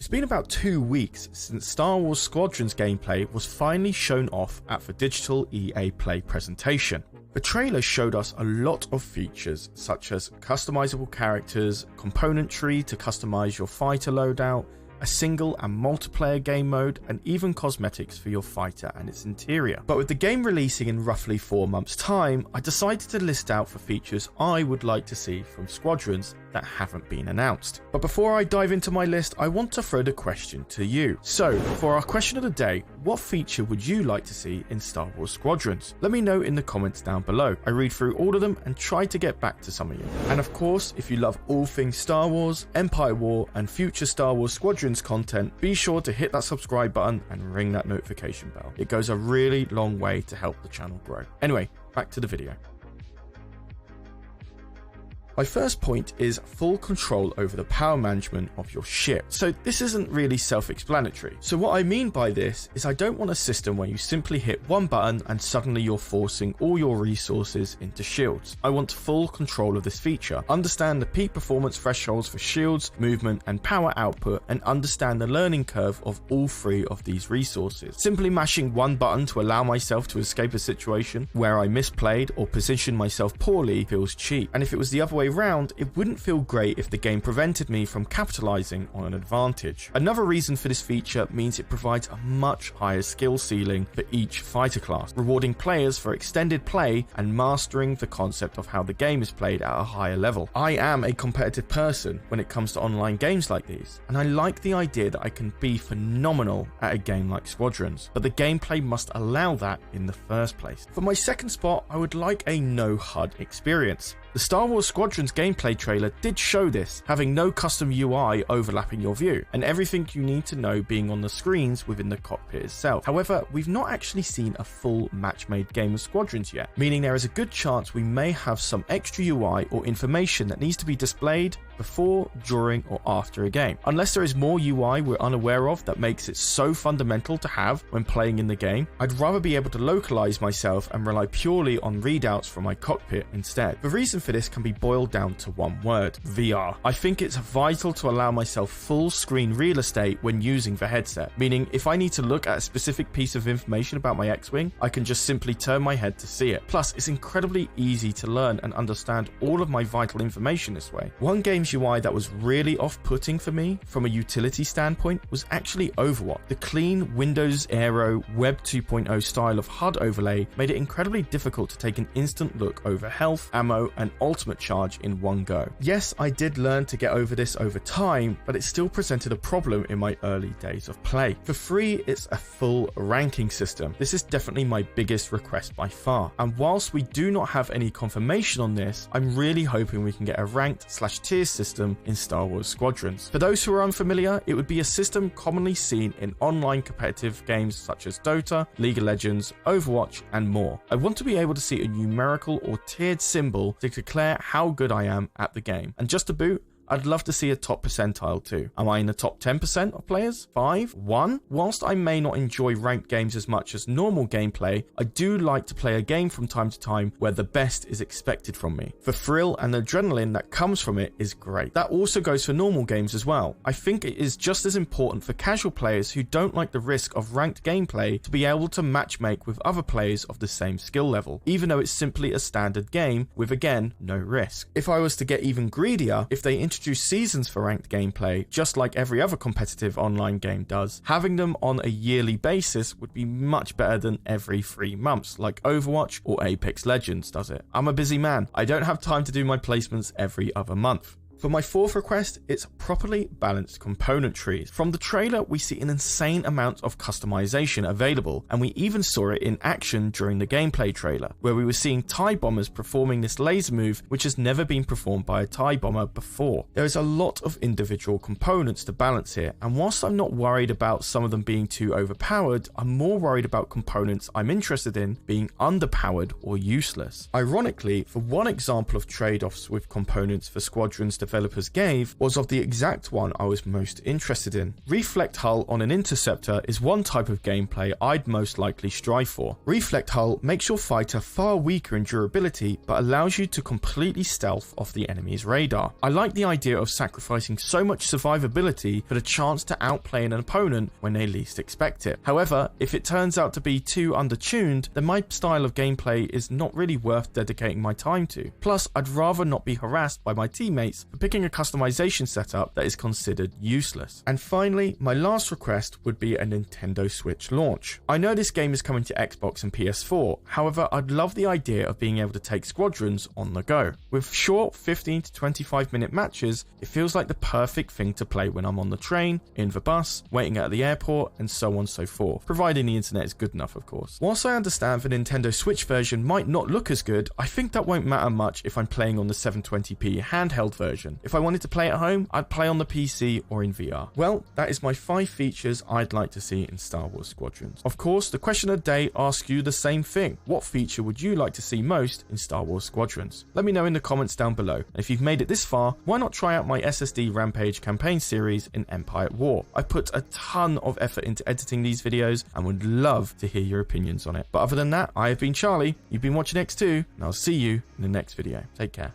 It's been about 2 weeks since Star Wars Squadrons gameplay was finally shown off at the digital EA Play presentation. The trailer showed us a lot of features such as customizable characters, componentry to customize your fighter loadout, a single and multiplayer game mode, and even cosmetics for your fighter and its interior. But with the game releasing in roughly 4 months' time, I decided to list out the features I would like to see from Squadrons that haven't been announced. But before I dive into my list, I want to throw the question to you. So, for our question of the day, what feature would you like to see in Star Wars Squadrons? Let me know in the comments down below. I read through all of them and try to get back to some of you. And of course, if you love all things Star Wars, Empire War, and future Star Wars Squadrons content, be sure to hit that subscribe button and ring that notification bell. It goes a really long way to help the channel grow. Anyway, back to the video. My first point is full control over the power management of your ship. So this isn't really self-explanatory. So what I mean by this is I don't want a system where you simply hit one button and suddenly you're forcing all your resources into shields. I want full control of this feature, understand the peak performance thresholds for shields, movement and power output, and understand the learning curve of all three of these resources. Simply mashing one button to allow myself to escape a situation where I misplayed or positioned myself poorly feels cheap. And if it was the other way around, it wouldn't feel great if the game prevented me from capitalizing on an advantage. Another reason for this feature means it provides a much higher skill ceiling for each fighter class, rewarding players for extended play and mastering the concept of how the game is played at a higher level. I am a competitive person when it comes to online games like these, and I like the idea that I can be phenomenal at a game like Squadrons, but the gameplay must allow that in the first place. For my second spot, I would like a no-HUD experience. The Star Wars Squadrons gameplay trailer did show this, having no custom UI overlapping your view, and everything you need to know being on the screens within the cockpit itself. However, we've not actually seen a full match-made game of Squadrons yet, meaning there is a good chance we may have some extra UI or information that needs to be displayed before, during, or after a game. Unless there is more UI we're unaware of that makes it so fundamental to have when playing in the game, I'd rather be able to localize myself and rely purely on readouts from my cockpit instead. The reason for this can be boiled down to one word: VR. I think it's vital to allow myself full screen real estate when using the headset, meaning if I need to look at a specific piece of information about my X-Wing, I can just simply turn my head to see it. Plus, it's incredibly easy to learn and understand all of my vital information this way. One game's UI that was really off-putting for me from a utility standpoint was actually Overwatch. The clean Windows Aero Web 2.0 style of HUD overlay made it incredibly difficult to take an instant look over health, ammo, and ultimate charge in one go. Yes, I did learn to get over this over time, but it still presented a problem in my early days of play. For free, it's a full ranking system. This is definitely my biggest request by far. And whilst we do not have any confirmation on this, I'm really hoping we can get a ranked/tier system in Star Wars Squadrons. For those who are unfamiliar, it would be a system commonly seen in online competitive games such as Dota, League of Legends, Overwatch, and more. I want to be able to see a numerical or tiered symbol to declare how good I am at the game. And just to boot, I'd love to see a top percentile too. Am I in the top 10% of players? 5? 1? Whilst I may not enjoy ranked games as much as normal gameplay, I do like to play a game from time to time where the best is expected from me. The thrill and adrenaline that comes from it is great. That also goes for normal games as well. I think it is just as important for casual players who don't like the risk of ranked gameplay to be able to matchmake with other players of the same skill level, even though it's simply a standard game with, again, no risk. If I was to get even greedier, if they introduce seasons for ranked gameplay, just like every other competitive online game does, having them on a yearly basis would be much better than every 3 months, like Overwatch or Apex Legends does it. I'm a busy man. I don't have time to do my placements every other month. For my fourth request, it's properly balanced component trees. From the trailer, we see an insane amount of customization available, and we even saw it in action during the gameplay trailer, where we were seeing TIE bombers performing this laser move which has never been performed by a TIE bomber before. There is a lot of individual components to balance here, and whilst I'm not worried about some of them being too overpowered, I'm more worried about components I'm interested in being underpowered or useless. Ironically, for one example of trade-offs with components for Squadrons to developers gave was of the exact one I was most interested in. Reflect hull on an interceptor is one type of gameplay I'd most likely strive for. Reflect hull makes your fighter far weaker in durability but allows you to completely stealth off the enemy's radar. I like the idea of sacrificing so much survivability for the chance to outplay an opponent when they least expect it. However, if it turns out to be too undertuned, then my style of gameplay is not really worth dedicating my time to. Plus, I'd rather not be harassed by my teammates for picking a customization setup that is considered useless. And finally, my last request would be a Nintendo Switch launch. I know this game is coming to Xbox and PS4, however, I'd love the idea of being able to take Squadrons on the go. With short 15 to 25 minute matches, it feels like the perfect thing to play when I'm on the train, in the bus, waiting at the airport, and so on and so forth, providing the internet is good enough, of course. Whilst I understand the Nintendo Switch version might not look as good, I think that won't matter much if I'm playing on the 720p handheld version. If I wanted to play at home, I'd play on the PC or in VR. Well, that is my 5 features I'd like to see in Star Wars Squadrons. Of course, the question of the day asks you the same thing. What feature would you like to see most in Star Wars Squadrons? Let me know in the comments down below. And if you've made it this far, why not try out my SSD Rampage campaign series in Empire at War? I put a ton of effort into editing these videos and would love to hear your opinions on it. But other than that, I have been Charlie, you've been watching X2, and I'll see you in the next video. Take care.